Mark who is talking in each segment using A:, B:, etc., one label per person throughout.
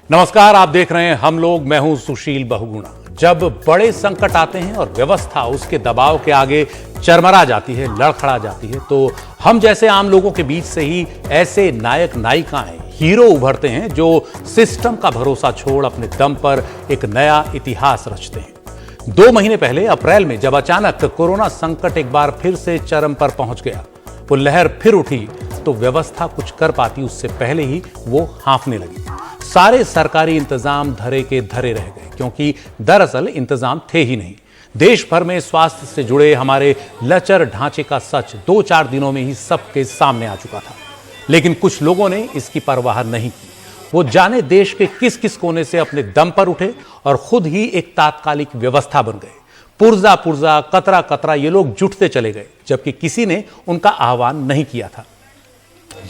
A: नमस्कार, आप देख रहे हैं हम लोग। मैं हूं सुशील बहुगुणा। जब बड़े संकट आते हैं और व्यवस्था उसके दबाव के आगे चरमरा जाती है, लड़खड़ा जाती है, तो हम जैसे आम लोगों के बीच से ही ऐसे नायक नायिकाएं, हीरो उभरते हैं जो सिस्टम का भरोसा छोड़ अपने दम पर एक नया इतिहास रचते हैं। 2 महीने पहले अप्रैल में जब अचानक कोरोना संकट एक बार फिर से चरम पर पहुंच गया, वो लहर फिर उठी तो व्यवस्था कुछ कर पाती उससे पहले ही वो हाँफने लगी। सारे सरकारी इंतजाम धरे के धरे रह गए, क्योंकि दरअसल इंतजाम थे ही नहीं। देश भर में स्वास्थ्य से जुड़े हमारे लचर ढांचे का सच 2-4 दिनों में ही सबके सामने आ चुका था। लेकिन कुछ लोगों ने इसकी परवाह नहीं की। वो जाने देश के किस किस कोने से अपने दम पर उठे और खुद ही एक तात्कालिक व्यवस्था बन गए। पुर्जा पुर्जा, कतरा कतरा ये लोग जुटते चले गए, जबकि किसी ने उनका आह्वान नहीं किया था।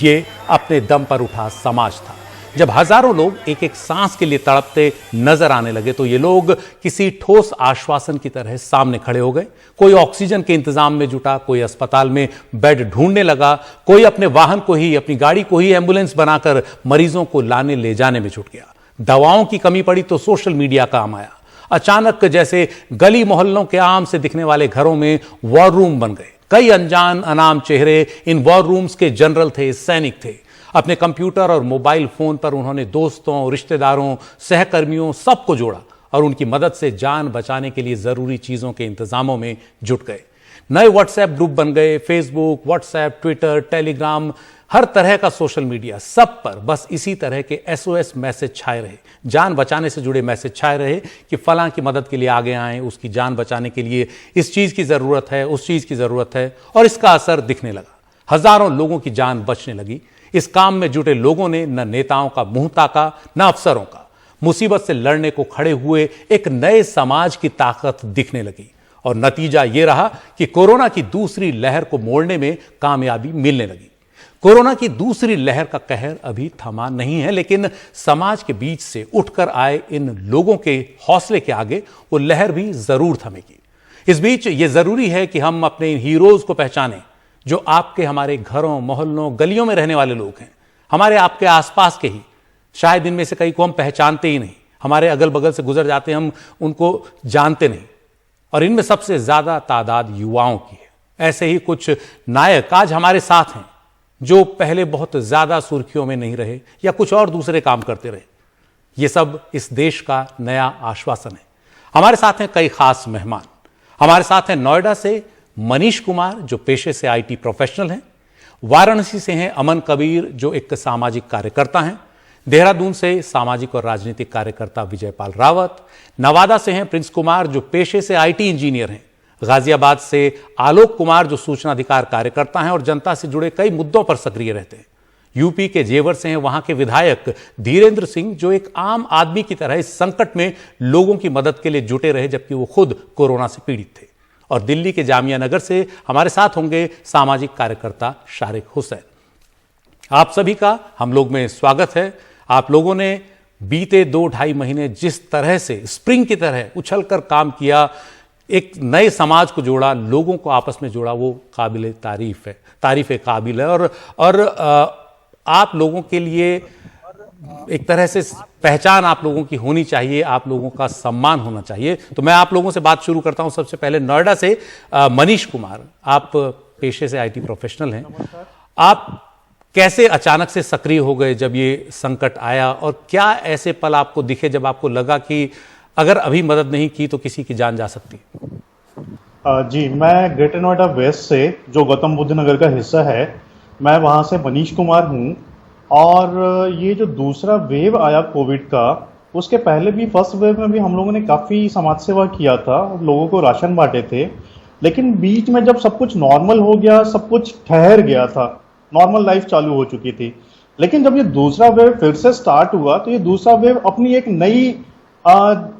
A: ये अपने दम पर उठा समाज था। जब हजारों लोग एक एक सांस के लिए तड़पते नजर आने लगे, तो ये लोग किसी ठोस आश्वासन की तरह सामने खड़े हो गए। कोई ऑक्सीजन के इंतजाम में जुटा, कोई अस्पताल में बेड ढूंढने लगा, कोई अपने वाहन को ही, अपनी गाड़ी को ही एम्बुलेंस बनाकर मरीजों को लाने ले जाने में जुट गया। दवाओं की कमी पड़ी तो सोशल मीडिया काम आया। अचानक जैसे गली मोहल्लों के आम से दिखने वाले घरों में वॉर रूम बन गए। कई अनजान अनाम चेहरे इन वॉर रूम्स के जनरल थे, सैनिक थे। अपने कंप्यूटर और मोबाइल फोन पर उन्होंने दोस्तों, रिश्तेदारों, सहकर्मियों सबको जोड़ा और उनकी मदद से जान बचाने के लिए जरूरी चीजों के इंतजामों में जुट गए। नए व्हाट्सएप ग्रुप बन गए। फेसबुक, व्हाट्सएप, ट्विटर, टेलीग्राम, हर तरह का सोशल मीडिया, सब पर बस इसी तरह के SOS मैसेज छाए रहे। जान बचाने से जुड़े मैसेज छाए रहे कि फलां की मदद के लिए आगे आएं, उसकी जान बचाने के लिए इस चीज की जरूरत है, उस चीज की जरूरत है। और इसका असर दिखने लगा। हजारों लोगों की जान बचने लगी। इस काम में जुटे लोगों ने न नेताओं का मुंह ताका, न अफसरों का। मुसीबत से लड़ने को खड़े हुए एक नए समाज की ताकत दिखने लगी। और नतीजा यह रहा कि कोरोना की दूसरी लहर को मोड़ने में कामयाबी मिलने लगी। कोरोना की दूसरी लहर का कहर अभी थमा नहीं है, लेकिन समाज के बीच से उठकर आए इन लोगों के हौसले के आगे वो लहर भी जरूर थमेगी। इस बीच ये जरूरी है कि हम अपने इन हीरोज को पहचानें, जो आपके, हमारे घरों, मोहल्लों, गलियों में रहने वाले लोग हैं। हमारे आपके आसपास के ही। शायद इनमें से कई को हम पहचानते ही नहीं। हमारे अगल बगल से गुजर जाते, हम उनको जानते नहीं। और इनमें सबसे ज्यादा तादाद युवाओं की है। ऐसे ही कुछ नायक आज हमारे साथ हैं, जो पहले बहुत ज्यादा सुर्खियों में नहीं रहे या कुछ और दूसरे काम करते रहे। ये सब इस देश का नया आश्वासन है। हमारे साथ हैं कई खास मेहमान। हमारे साथ हैं नोएडा से मनीष कुमार, जो पेशे से IT प्रोफेशनल हैं। वाराणसी से हैं अमन कबीर, जो एक सामाजिक कार्यकर्ता हैं। देहरादून से सामाजिक और राजनीतिक कार्यकर्ता विजयपाल रावत। नवादा से हैं प्रिंस कुमार, जो पेशे से IT इंजीनियर हैं। गाजियाबाद से आलोक कुमार, जो सूचना अधिकार कार्यकर्ता हैं और जनता से जुड़े कई मुद्दों पर सक्रिय रहते हैं। यूपी के जेवर से हैं वहां के विधायक धीरेन्द्र सिंह, जो एक आम आदमी की तरह इस संकट में लोगों की मदद के लिए जुटे रहे, जबकि वो खुद कोरोना से पीड़ित थे। और दिल्ली के जामिया नगर से हमारे साथ होंगे सामाजिक कार्यकर्ता शारिक हुसैन। आप सभी का हम लोग में स्वागत है। आप लोगों ने बीते 2-2.5 महीने जिस तरह से स्प्रिंग की तरह उछलकर काम किया, एक नए समाज को जोड़ा, लोगों को आपस में जोड़ा, वो काबिल तारीफ है, तारीफ काबिल है। और आप लोगों के लिए एक तरह से पहचान आप लोगों की होनी चाहिए, आप लोगों का सम्मान होना चाहिए। तो मैं आप लोगों से बात शुरू करता हूं। सबसे पहले नोएडा से मनीष कुमार, आप पेशे से IT प्रोफेशनल हैं। आप कैसे अचानक से सक्रिय हो गए जब ये संकट आया, और क्या ऐसे पल आपको दिखे जब आपको लगा कि अगर अभी मदद नहीं की तो किसी की जान जा सकती?
B: जी, मैं ग्रेटर नोएडा वेस्ट से, जो गौतम बुद्ध नगर का हिस्सा है, मैं वहां से मनीष कुमार हूं। और ये जो दूसरा वेव आया कोविड का, उसके पहले भी फर्स्ट वेव में भी हम लोगों ने काफ़ी समाज सेवा किया था, लोगों को राशन बांटे थे। लेकिन बीच में जब सब कुछ नॉर्मल हो गया, सब कुछ ठहर गया था, नॉर्मल लाइफ चालू हो चुकी थी। लेकिन जब ये दूसरा वेव फिर से स्टार्ट हुआ, तो ये दूसरा वेव अपनी एक नई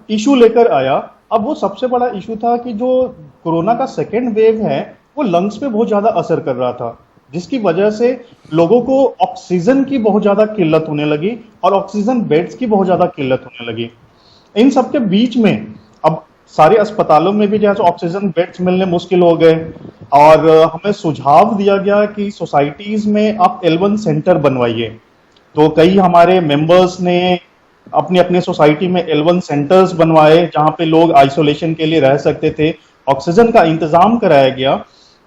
B: इशू लेकर आया। अब वो सबसे बड़ा इशू था कि जो कोरोना का सेकेंड वेव है, वो लंग्स पे बहुत ज़्यादा असर कर रहा था, जिसकी वजह से लोगों को ऑक्सीजन की बहुत ज्यादा किल्लत होने लगी और ऑक्सीजन बेड्स की बहुत ज्यादा किल्लत होने लगी। इन सब के बीच में अब सारे अस्पतालों में भी जैसे ऑक्सीजन बेड्स मिलने मुश्किल हो गए और हमें सुझाव दिया गया कि सोसाइटीज में आप L1 सेंटर बनवाइए। तो कई हमारे मेंबर्स ने अपने अपने सोसाइटी में L1 सेंटर्स बनवाए जहां पे लोग आइसोलेशन के लिए रह सकते थे, ऑक्सीजन का इंतजाम कराया गया।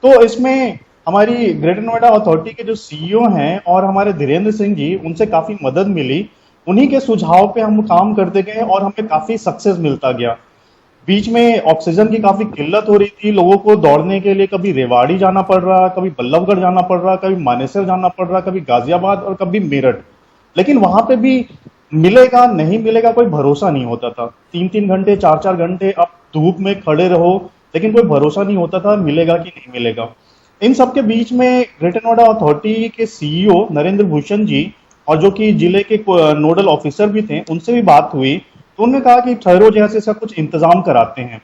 B: तो इसमें हमारी ग्रेटर नोएडा अथॉरिटी के जो सीईओ हैं और हमारे धीरेन्द्र सिंह जी, उनसे काफी मदद मिली। उन्हीं के सुझाव पे हम काम करते गए और हमें काफी सक्सेस मिलता गया। बीच में ऑक्सीजन की काफी किल्लत हो रही थी, लोगों को दौड़ने के लिए कभी रेवाड़ी जाना पड़ रहा, कभी बल्लभगढ़ जाना पड़ रहा, कभी मानेसर जाना पड़ रहा, कभी गाजियाबाद और कभी मेरठ। लेकिन वहां पे भी मिलेगा नहीं मिलेगा कोई भरोसा नहीं होता था। 3-3 घंटे 4-4 घंटे आप धूप में खड़े रहो, लेकिन कोई भरोसा नहीं होता था मिलेगा कि नहीं मिलेगा। इन सब के बीच में ग्रेटर नोएडा अथॉरिटी के सीईओ नरेंद्र भूषण जी और जो कि जिले के नोडल ऑफिसर भी थे, उनसे भी बात हुई। तो उन्होंने कहा कि ठहरो, जैसे सब कुछ इंतजाम कराते हैं।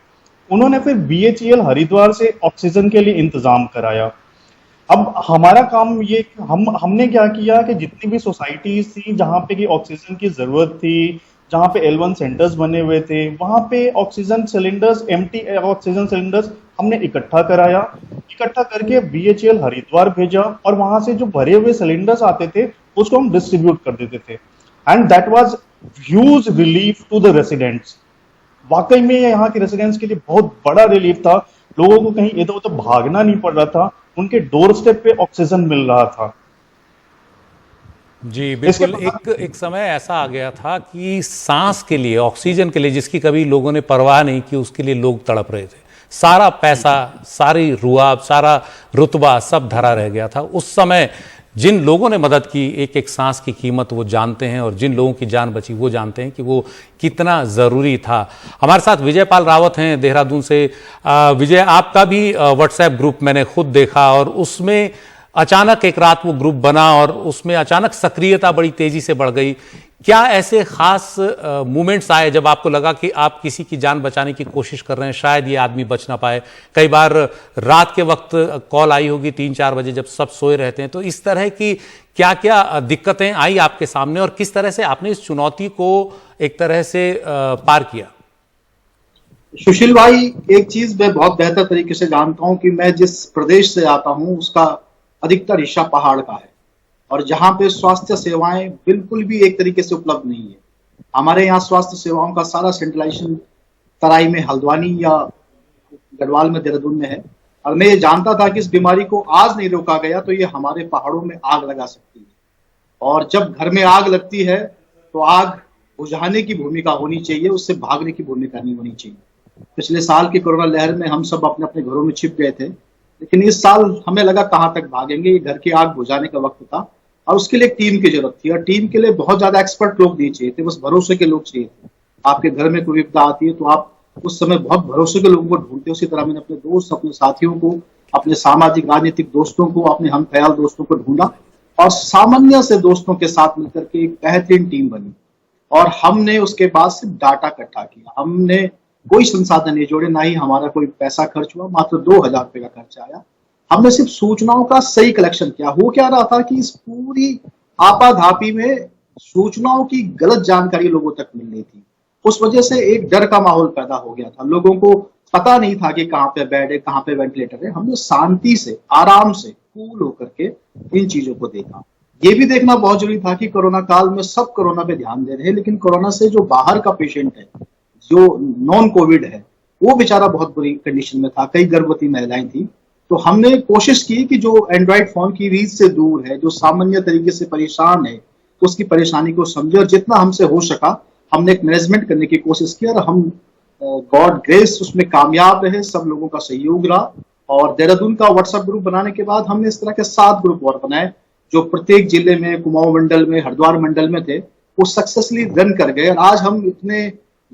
B: उन्होंने फिर BHEL हरिद्वार से ऑक्सीजन के लिए इंतजाम कराया। अब हमारा काम ये, हमने क्या किया कि जितनी भी सोसाइटीज थी जहां पे की ऑक्सीजन की जरूरत थी, जहां पे L1 सेंटर्स बने हुए थे, वहां पे oxygen cylinders, empty oxygen cylinders हमने इकट्ठा कराया। इकट्ठा करके BHEL हरिद्वार भेजा और वहां से जो भरे हुए सिलेंडर्स आते थे उसको हम डिस्ट्रीब्यूट कर देते थे। And that was huge relief to the residents. वाकई में यहाँ के रेसिडेंट्स के लिए बहुत बड़ा रिलीफ था। लोगों को कहीं इधर उधर भागना नहीं पड़ रहा था, उनके डोर स्टेप पे ऑक्सीजन मिल रहा था।
A: जी बिल्कुल। एक समय ऐसा आ गया था कि सांस के लिए, ऑक्सीजन के लिए, जिसकी कभी लोगों ने परवाह नहीं की, उसके लिए लोग तड़प रहे थे। सारा पैसा, सारी रुआब, सारा रुतबा सब धरा रह गया था। उस समय जिन लोगों ने मदद की, एक एक सांस की कीमत वो जानते हैं, और जिन लोगों की जान बची वो जानते हैं कि वो कितना ज़रूरी था। हमारे साथ विजय पाल रावत हैं देहरादून से। विजय, आपका भी व्हाट्सएप ग्रुप मैंने खुद देखा, और उसमें अचानक एक रात वो ग्रुप बना और उसमें अचानक सक्रियता बड़ी तेजी से बढ़ गई। क्या ऐसे खास मोमेंट्स आए जब आपको लगा कि आप किसी की जान बचाने की कोशिश कर रहे हैं, शायद ये आदमी बच ना पाए? कई बार रात के वक्त कॉल आई होगी 3-4 बजे, जब सब सोए रहते हैं। तो इस तरह की क्या क्या दिक्कतें आई आपके सामने, और किस तरह से आपने इस चुनौती को एक तरह से पार किया?
C: सुशील भाई, एक चीज मैं बहुत बेहतर तरीके से जानता हूं कि मैं जिस प्रदेश से आता हूं उसका अधिकतर हिस्सा पहाड़ का है, और जहां पे स्वास्थ्य सेवाएं बिल्कुल भी एक तरीके से उपलब्ध नहीं है। हमारे यहाँ स्वास्थ्य सेवाओं का सारा सेंट्रलाइजेशन तराई में, हल्द्वानी या गढ़वाल में, देहरादून में है। और मैं ये जानता था कि इस बीमारी को आज नहीं रोका गया तो ये हमारे पहाड़ों में आग लगा सकती है, और जब घर में आग लगती है तो आग बुझाने की भूमिका होनी चाहिए, उससे भागने की भूमिका नहीं होनी चाहिए। पिछले साल की कोरोना लहर में हम सब अपने अपने घरों में छिप गए थे, लेकिन इस साल हमें लगा कहां तक भागेंगे, ये घर की आग बुझाने का वक्त था, और उसके लिए एक टीम की जरूरत थी। और टीम के लिए बहुत ज्यादा एक्सपर्ट लोग नहीं चाहिए थे, बस भरोसे के लोग चाहिए थे। आपके घर में कोई विपदा आती है तो आप उस समय बहुत भरोसे के लोगों को ढूंढते। उसी तरह मैंने अपने दोस्त, अपने साथियों को, अपने सामाजिक राजनीतिक दोस्तों को, अपने हम ख्याल दोस्तों को ढूंढा, और सामान्य से दोस्तों के साथ मिलकर के एक बेहतरीन टीम बनी। और हमने उसके बाद सिर्फ डाटा इकट्ठा किया, हमने कोई संसाधन नहीं जोड़े, ना ही हमारा कोई पैसा खर्च हुआ, मात्र 2000 रुपए का खर्चा आया। हमने सिर्फ सूचनाओं का सही कलेक्शन किया। हो क्या रहा था कि इस पूरी आपाधापी में सूचनाओं की गलत जानकारी लोगों तक मिल रही थी। उस वजह से एक डर का माहौल पैदा हो गया था, लोगों को पता नहीं था कि कहाँ पे बेड है, कहाँ पे वेंटिलेटर है। हमने शांति से, आराम से, कूल होकर के इन चीजों को देखा। ये भी देखना बहुत जरूरी था कि कोरोना काल में सब कोरोना पे ध्यान दे रहे हैं, लेकिन कोरोना से जो बाहर का पेशेंट है, जो नॉन कोविड है, वो बेचारा बहुत बुरी कंडीशन में था। कई गर्भवती महिलाएं थी। तो हमने कोशिश की कि जो एंड्रॉइड फोन की रीच से दूर है, जो सामान्य तरीके से परेशान है, तो उसकी परेशानी को समझे, और जितना हमसे हो सका हमने एक मैनेजमेंट करने की कोशिश की, और हम गॉड ग्रेस उसमें कामयाब रहे। सब लोगों का सहयोग रहा, और देहरादून का व्हाट्सएप ग्रुप बनाने के बाद हमने इस तरह के 7 ग्रुप और बनाए, जो प्रत्येक जिले में, कुमाऊं मंडल में, हरिद्वार मंडल में थे। वो सक्सेसफुली रन कर गए, और आज हम इतने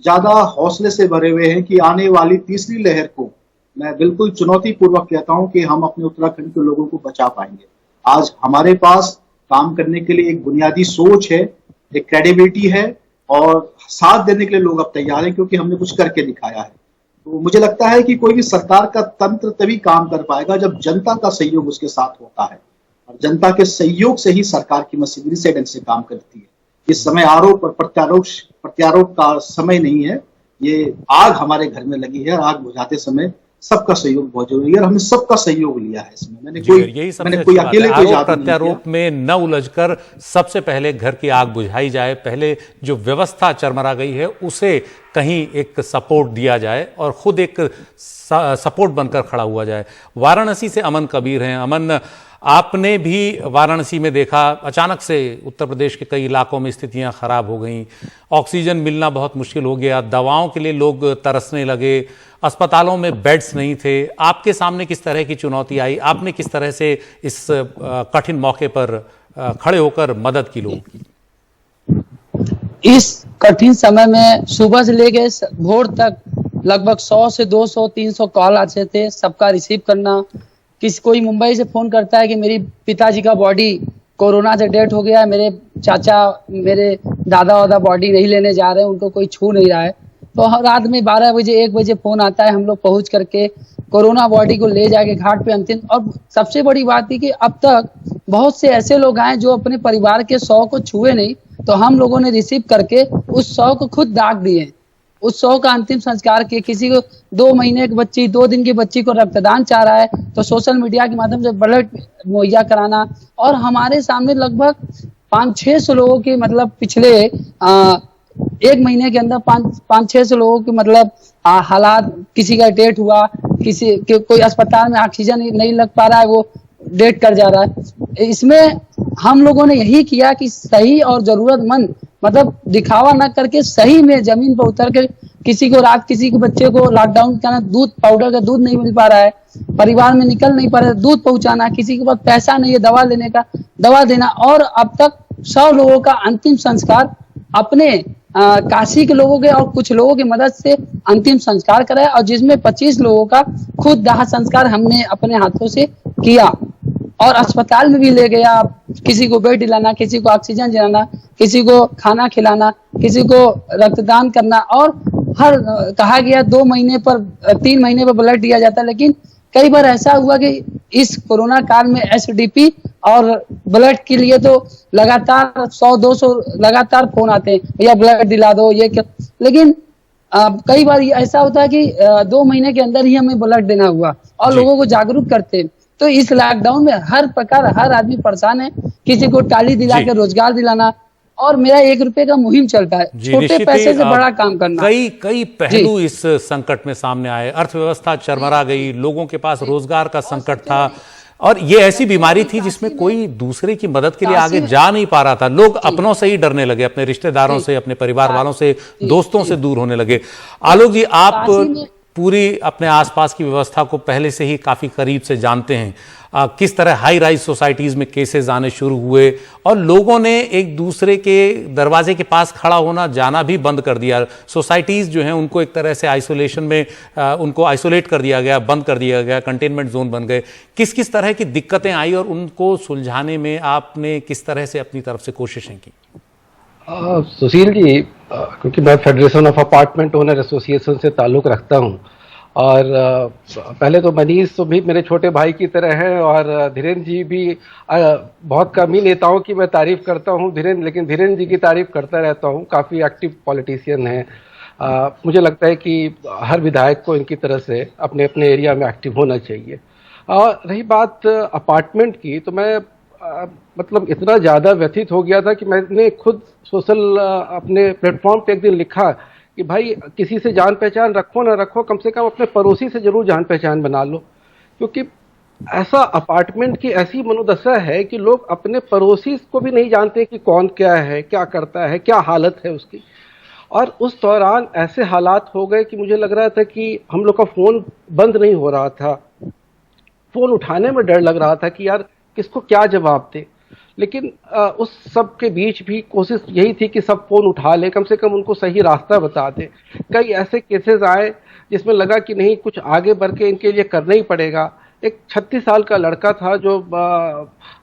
C: ज्यादा हौसले से भरे हुए हैं कि आने वाली तीसरी लहर को मैं बिल्कुल चुनौती पूर्वक कहता हूं कि हम अपने उत्तराखंड के लोगों को बचा पाएंगे। आज हमारे पास काम करने के लिए एक बुनियादी सोच है, एक क्रेडिबिलिटी है, और साथ देने के लिए लोग अब तैयार हैं, क्योंकि हमने कुछ करके दिखाया है। तो मुझे लगता है कि कोई भी सरकार का तंत्र तभी काम कर पाएगा जब जनता का सहयोग उसके साथ होता है, और जनता के सहयोग से ही सरकार की मशीनरी से ढंग से काम करती है। इस समय आरोप और प्रत्यारोप का समय नहीं है। ये आग हमारे घर में लगी है, आग बुझाते समय सबका सहयोग बहुत जरूरी है और हमने सबका सहयोग लिया है इसमें। मैंने
A: जी, यही सबसे
C: मैंने कोई
A: अच्छी बात
C: अकेले
A: है।
C: कोई
A: आरोप
C: जादू नहीं किया।
A: प्रत्यारोप में न उलझकर सबसे पहले घर की आग बुझाई जाए, पहले जो व्यवस्था चरमरा गई है उसे कहीं एक सपोर्ट दिया जाए और खुद एक सपोर्ट बनकर खड़ा हुआ जाए। वाराणसी से अमन कबीर हैं। अमन, आपने भी वाराणसी में देखा अचानक से उत्तर प्रदेश के कई इलाकों में स्थितियां खराब हो गईं, ऑक्सीजन मिलना बहुत मुश्किल हो गया, दवाओं के लिए लोग तरसने लगे, अस्पतालों में बेड्स नहीं थे। आपके सामने किस तरह की चुनौती आई? आपने किस तरह से इस कठिन मौके पर खड़े होकर मदद की लोगों की?
D: इस कठिन समय में सुबह से लेके भोर तक लगभग 100 से 200 300 कॉल आते थे, सबका रिसीव करना। कोई मुंबई से फोन करता है कि मेरी पिताजी का बॉडी कोरोना से डेथ हो गया है, मेरे चाचा मेरे दादा वादा बॉडी नहीं लेने जा रहे हैं, उनको कोई छू नहीं रहा है। तो रात में 12 बजे 1 बजे फोन आता है, हम लोग पहुंच करके कोरोना बॉडी को ले जाके घाट पे अंतिम। और सबसे बड़ी बात थी कि अब तक बहुत से ऐसे लोग आए जो अपने परिवार के 100 को छुए नहीं, तो हम लोगों ने रिसीव करके उस 100 को खुद दाग दिए, उस 100 का अंतिम संस्कार किए। किसी को 2 महीने की बच्ची, 2 दिन की बच्ची को रक्तदान चाह रहा है तो सोशल मीडिया के माध्यम से ब्लड मुहैया कराना। और हमारे सामने लगभग 500-600 लोगों के मतलब पिछले 1 महीने के अंदर 500-600 लोगों के मतलब हालात, किसी का डेथ हुआ, किसी के कोई अस्पताल में ऑक्सीजन नहीं लग पा रहा है, वो डेथ कर जा रहा है। इसमें हम लोगों ने यही किया कि सही और जरूरतमंद मतलब दिखावा ना करके सही में जमीन पर उतर कर, किसी को रात किसी के बच्चे को लॉकडाउन का दूध पाउडर का दूध नहीं मिल पा रहा है, परिवार में निकल नहीं पा रहा है, दूध पहुंचाना, किसी के पास पैसा नहीं है दवा लेने का, दवा देना। और अब तक 100 लोगों का अंतिम संस्कार अपने काशी के लोगों के और कुछ लोगों की मदद से अंतिम संस्कार कराया, और जिसमें 25 लोगों का खुद दाह संस्कार हमने अपने हाथों से किया और अस्पताल में भी ले गया। किसी को बेड दिलाना, किसी को ऑक्सीजन दिलाना, किसी को खाना खिलाना, किसी को रक्तदान करना। और हर कहा गया 2 महीने पर 3 महीने पर ब्लड दिया जाता है, लेकिन कई बार ऐसा हुआ कि इस कोरोना काल में एसडीपी और ब्लड के लिए तो लगातार 100-200 लगातार फोन आते हैं, भैया ब्लड दिला दो ये क्या। लेकिन कई बार ऐसा होता है कि 2 महीने के अंदर ही हमें ब्लड देना हुआ और लोगों को जागरूक करते हैं। तो इस लॉकडाउन में हर प्रकार हर आदमी परेशान है, किसी को टाली दिला के रोजगार दिलाना, और मेरा 1 रुपए का मुहिम चलता है, छोटे पैसे से बड़ा काम करना।
A: कई पहलू इस संकट में सामने आए, अर्थव्यवस्था चरमरा गई, लोगों के पास रोजगार का संकट था, और ये ऐसी बीमारी थी जिसमें कोई दूसरे की मदद के लिए आगे जा नहीं पा रहा था। लोग अपनों से ही डरने लगे, अपने रिश्तेदारों से, अपने परिवार वालों से, दोस्तों से दूर होने लगे। आलोक जी, आप पूरी अपने आसपास की व्यवस्था को पहले से ही काफी करीब से जानते हैं। किस तरह हाई राइज सोसाइटीज में केसेस आने शुरू हुए और लोगों ने एक दूसरे के दरवाजे के पास खड़ा होना जाना भी बंद कर दिया। सोसाइटीज जो हैं उनको एक तरह से आइसोलेशन में उनको आइसोलेट कर दिया गया, बंद कर दिया गया, कंटेनमेंट जोन बन गए। किस किस तरह की दिक्कतें आई और उनको सुलझाने में आपने किस तरह से अपनी तरफ से कोशिशें की?
E: सुशील जी, क्योंकि मैं federation of apartment owner association से ताल्लुक़ रखता हूं, और पहले तो मनीष तो भी मेरे छोटे भाई की तरह है, और धीरेन्द्र जी भी बहुत कम ही नेताओं की मैं तारीफ करता हूं लेकिन धीरेन्द्र जी की तारीफ करता रहता हूं। काफ़ी एक्टिव पॉलिटिशियन हैं। मुझे लगता है कि हर विधायक को इनकी तरह से अपने अपने एरिया में एक्टिव होना चाहिए। और रही बात अपार्टमेंट की, तो मैं मतलब इतना ज़्यादा व्यथित हो गया था कि मैंने खुद सोशल अपने प्लेटफॉर्म पे एक दिन लिखा कि भाई किसी से जान पहचान रखो ना रखो, कम से कम अपने पड़ोसी से जरूर जान पहचान बना लो, क्योंकि ऐसा अपार्टमेंट की ऐसी मनोदशा है कि लोग अपने पड़ोसी को भी नहीं जानते कि कौन क्या है, क्या करता है, क्या हालत है उसकी। और उस दौरान ऐसे हालात हो गए कि मुझे लग रहा था कि हम लोग का फ़ोन बंद नहीं हो रहा था, फ़ोन उठाने में डर लग रहा था कि यार किसको क्या जवाब दे। लेकिन उस सब के बीच भी कोशिश यही थी कि सब फ़ोन उठा ले, कम से कम उनको सही रास्ता बता दे। कई ऐसे केसेस आए जिसमें लगा कि नहीं, कुछ आगे बढ़ के इनके लिए करना ही पड़ेगा। एक 36 साल का लड़का था जो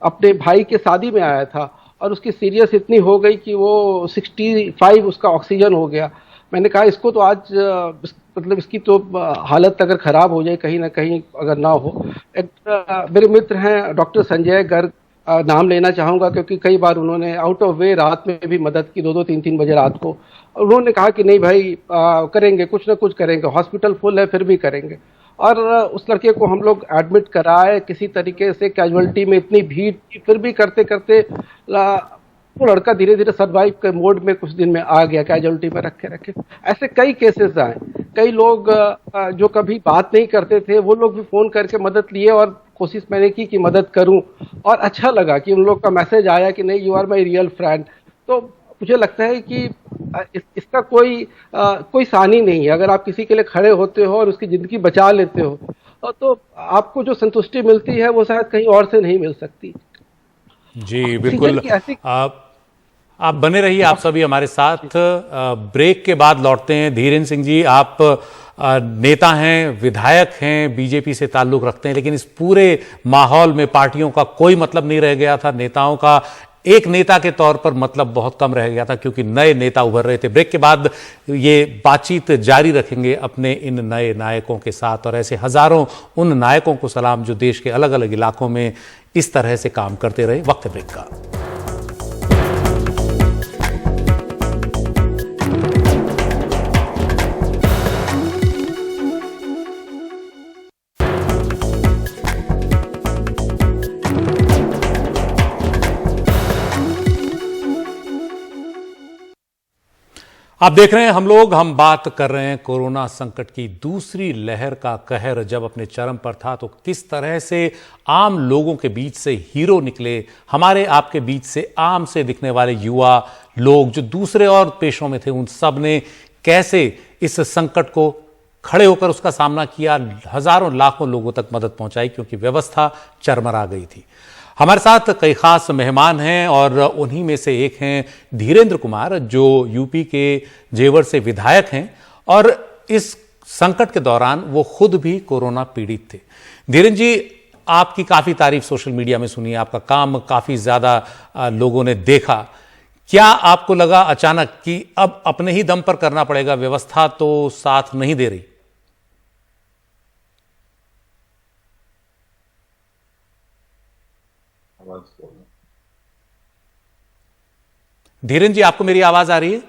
E: अपने भाई के शादी में आया था, और उसकी सीरियस इतनी हो गई कि वो 65 उसका ऑक्सीजन हो गया। मैंने कहा इसको तो आज मतलब इसकी तो हालत अगर ख़राब हो जाए कहीं ना कहीं अगर ना हो। एक मेरे मित्र हैं डॉक्टर संजय गर्ग, नाम लेना चाहूँगा क्योंकि कई बार उन्होंने आउट ऑफ वे रात में भी मदद की, 2-2, 3-3 बजे रात को। उन्होंने कहा कि नहीं भाई करेंगे, कुछ ना कुछ करेंगे, हॉस्पिटल फुल है फिर भी करेंगे। और उस लड़के को हम लोग एडमिट कराए किसी तरीके से, कैजुअलिटी में इतनी भीड़ थी, फिर भी करते करते वो लड़का धीरे धीरे सर्वाइव के मोड में कुछ दिन में आ गया, कैजुअलिटी में रखे रखे। ऐसे कई केसेस आए, कई लोग जो कभी बात नहीं करते थे वो लोग भी फोन करके मदद लिए और कोशिश मैंने की कि मदद करूं, और अच्छा लगा कि उन लोग का मैसेज आया कि नहीं, you are my real friend. तो मुझे लगता है कि इसका कोई सानी नहीं है। अगर आप किसी के लिए खड़े होते हो और उसकी जिंदगी बचा लेते हो तो आपको जो संतुष्टि मिलती है वो शायद कहीं और से नहीं मिल सकती।
A: जी बिल्कुल। आप बने रहिए, आप सभी हमारे साथ। ब्रेक के बाद लौटते हैं। धीरेन्द्र सिंह जी, आप नेता हैं, विधायक हैं, बीजेपी से ताल्लुक रखते हैं, लेकिन इस पूरे माहौल में पार्टियों का कोई मतलब नहीं रह गया था। नेताओं का एक नेता के तौर पर मतलब बहुत कम रह गया था, क्योंकि नए नेता उभर रहे थे। ब्रेक के बाद ये बातचीत जारी रखेंगे अपने इन नए नायकों के साथ, और ऐसे हजारों उन नायकों को सलाम जो देश के अलग अलग इलाकों में इस तरह से काम करते रहे। वक्त ब्रेक का। आप देख रहे हैं हम बात कर रहे हैं कोरोना संकट की दूसरी लहर का कहर जब अपने चरम पर था, तो किस तरह से आम लोगों के बीच से हीरो निकले, हमारे आपके बीच से आम से दिखने वाले युवा लोग जो दूसरे और पेशों में थे, उन सब ने कैसे इस संकट को खड़े होकर उसका सामना किया, हजारों लाखों लोगों तक मदद पहुंचाई, क्योंकि व्यवस्था चरमरा गई थी। हमारे साथ कई खास मेहमान हैं और उन्हीं में से एक हैं धीरेन्द्र कुमार, जो यूपी के जेवर से विधायक हैं और इस संकट के दौरान वो खुद भी कोरोना पीड़ित थे। धीरेन्द्र जी, आपकी काफी तारीफ सोशल मीडिया में सुनी, आपका काम काफी ज्यादा लोगों ने देखा। क्या आपको लगा अचानक कि अब अपने ही दम पर करना पड़ेगा, व्यवस्था तो साथ नहीं दे रही? धीरेन्द्र जी, आपको मेरी आवाज आ रही है?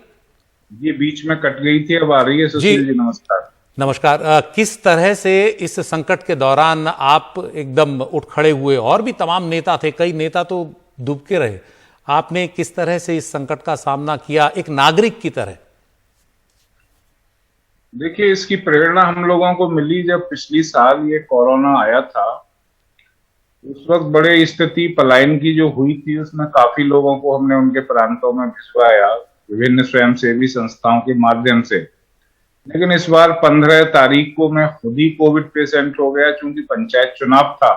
F: ये बीच में कट गई थी, अब आ रही है। सुशील जी नमस्कार।
A: नमस्कार। किस तरह से इस संकट के दौरान आप एकदम उठ खड़े हुए? और भी तमाम नेता थे, कई नेता तो दुबके रहे, आपने किस तरह से इस संकट का सामना किया एक नागरिक की तरह?
F: देखिए, इसकी प्रेरणा हम लोगों को मिली जब पिछली साल ये कोरोना आया था। उस वक्त बड़े स्थिति पलायन की जो हुई थी, उसमें काफी लोगों को हमने उनके प्रांतों में भिजवाया विभिन्न स्वयंसेवी संस्थाओं के माध्यम से। लेकिन इस बार 15 तारीख को मैं खुद ही कोविड पेशेंट हो गया, चूंकि पंचायत चुनाव था।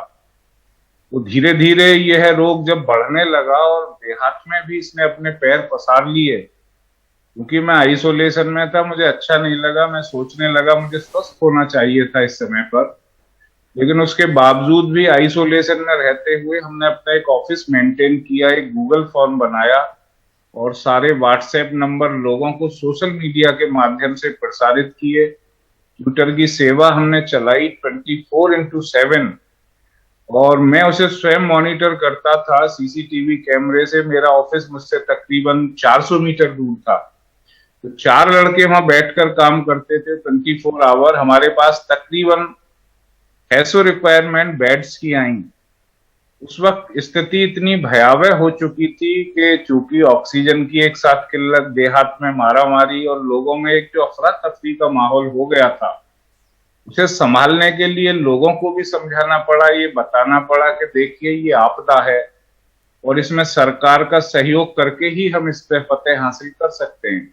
F: तो धीरे धीरे यह रोग जब बढ़ने लगा और देहात में भी इसने अपने पैर पसार लिए, क्योंकि मैं आइसोलेशन में था, मुझे अच्छा नहीं लगा। मैं सोचने लगा मुझे स्वस्थ होना चाहिए था इस समय पर, लेकिन उसके बावजूद भी आइसोलेशन में रहते हुए हमने अपना एक ऑफिस मेंटेन किया, एक गूगल फॉर्म बनाया और सारे व्हाट्सएप नंबर लोगों को सोशल मीडिया के माध्यम से प्रसारित किए। ट्विटर की सेवा हमने चलाई 24/7 और मैं उसे स्वयं मॉनिटर करता था सीसीटीवी कैमरे से। मेरा ऑफिस मुझसे तकरीबन 400 मीटर दूर था, तो 4 लड़के वहां बैठकर काम करते थे 24 आवर। हमारे पास तकरीबन 600 रिक्वायरमेंट बेड्स की आई। उस वक्त स्थिति इतनी भयावह हो चुकी थी कि चूंकि ऑक्सीजन की एक साथ किल्लत, देहात में मारामारी और लोगों में एक जो अफरा तफरी का माहौल हो गया था, उसे संभालने के लिए लोगों को भी समझाना पड़ा, ये बताना पड़ा कि देखिए ये आपदा है और इसमें सरकार का सहयोग करके ही हम इस पे फतेह हासिल कर सकते हैं।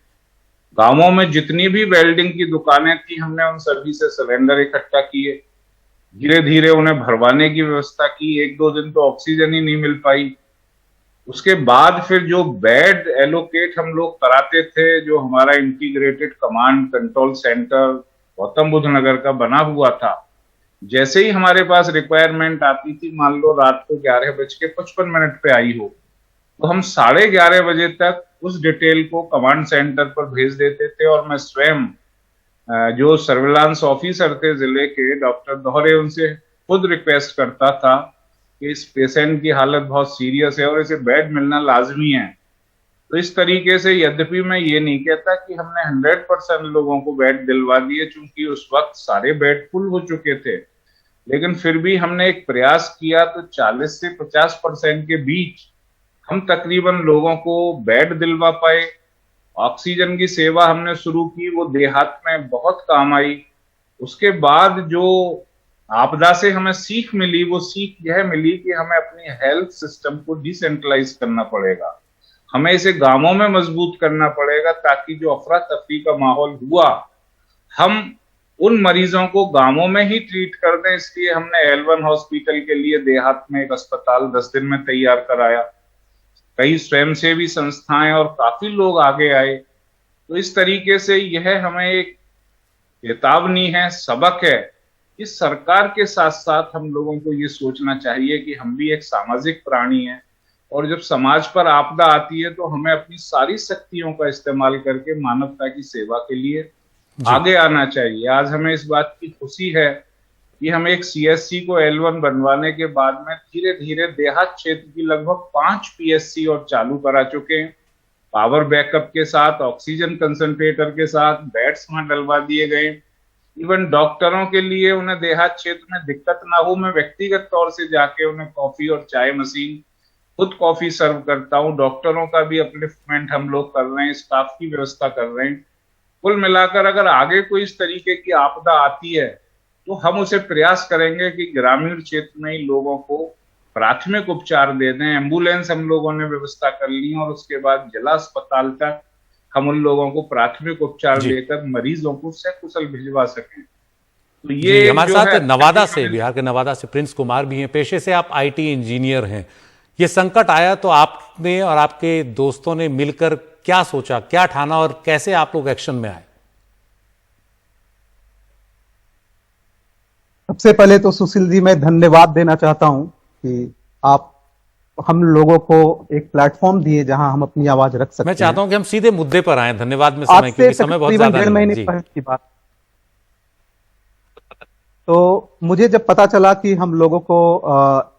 F: गांवों में जितनी भी वेल्डिंग की दुकानें थी, हमने उन सभी से सिलेंडर इकट्ठा किए, धीरे धीरे उन्हें भरवाने की व्यवस्था की। 1-2 दिन तो ऑक्सीजन ही नहीं मिल पाई। उसके बाद फिर जो बेड एलोकेट हम लोग कराते थे, जो हमारा integrated command control centre Gautam Buddh Nagar का बना हुआ था, जैसे ही हमारे पास रिक्वायरमेंट आती थी, मान लो रात को 11:55 पे आई हो, तो हम 11:30 बजे तक उस डिटेल को कमांड सेंटर पर भेज देते थे। और मैं स्वयं जो सर्विलांस ऑफिसर थे जिले के डॉक्टर दोहरे, उनसे खुद रिक्वेस्ट करता था कि इस पेशेंट की हालत बहुत सीरियस है और इसे बेड मिलना लाजमी है। तो इस तरीके से यद्यपि मैं ये नहीं कहता कि हमने 100% लोगों को बेड दिलवा दिए, चूंकि उस वक्त सारे बेड फुल हो चुके थे, लेकिन फिर भी हमने एक प्रयास किया तो 40 से 50% के बीच हम तकरीबन लोगों को बेड दिलवा पाए। ऑक्सीजन की सेवा हमने शुरू की, वो देहात में बहुत काम आई। उसके बाद जो आपदा से हमें सीख मिली, वो सीख यह मिली कि हमें अपनी हेल्थ सिस्टम को डिसेंट्रलाइज करना पड़ेगा, हमें इसे गांवों में मजबूत करना पड़ेगा, ताकि जो अफरा तफरी का माहौल हुआ हम उन मरीजों को गांवों में ही ट्रीट कर दें। इसलिए हमने L1 हॉस्पिटल के लिए देहात में एक अस्पताल 10 दिन में तैयार कराया। कई स्वयंसेवी संस्थाएं और काफी लोग आगे आए। तो इस तरीके से यह हमें एक चेतावनी है, सबक है कि सरकार के साथ साथ हम लोगों को ये सोचना चाहिए कि हम भी एक सामाजिक प्राणी हैं, और जब समाज पर आपदा आती है तो हमें अपनी सारी शक्तियों का इस्तेमाल करके मानवता की सेवा के लिए आगे आना चाहिए। आज हमें इस बात की खुशी है कि हम एक CSC को L1 बनवाने के बाद में धीरे धीरे देहात क्षेत्र की लगभग 5 PSC और चालू करा चुके हैं, पावर बैकअप के साथ, ऑक्सीजन कंसंट्रेटर के साथ, बेड्स वहां डलवा दिए गए। इवन डॉक्टरों के लिए उन्हें देहात क्षेत्र में दिक्कत ना हो, मैं व्यक्तिगत तौर से जाके उन्हें कॉफी और चाय मशीन, खुद कॉफी सर्व करता हूँ। डॉक्टरों का भी अपलिफ्टमेंट हम लोग कर रहे हैं, स्टाफ की व्यवस्था कर रहे हैं। कुल मिलाकर अगर आगे कोई इस तरीके की आपदा आती है तो हम उसे प्रयास करेंगे कि ग्रामीण क्षेत्र में ही लोगों को प्राथमिक उपचार दे दें। एम्बुलेंस हम लोगों ने व्यवस्था कर ली, और उसके बाद जिला अस्पताल तक हम उन लोगों को प्राथमिक उपचार देकर मरीजों को सकुशल भिजवा सकें। तो ये
A: हमारे
F: जो
A: साथ
F: है,
A: नवादा से, बिहार के नवादा से प्रिंस कुमार भी हैं। पेशे से आप IT इंजीनियर हैं। ये संकट आया तो आपने और आपके दोस्तों ने मिलकर क्या सोचा, क्या ठाना, और कैसे आप लोग एक्शन में आए?
G: सबसे पहले तो सुशील जी मैं धन्यवाद देना चाहता हूं कि आप हम लोगों को एक प्लेटफॉर्म दिए जहां हम अपनी आवाज रख सकते हैं।
A: मैं चाहता हूं कि हम सीधे मुद्दे पर आए। धन्यवाद में समय, क्योंकि समय बहुत ज्यादा
G: 1.5 महीने पहले की बात। तो मुझे जब पता चला कि हम लोगों को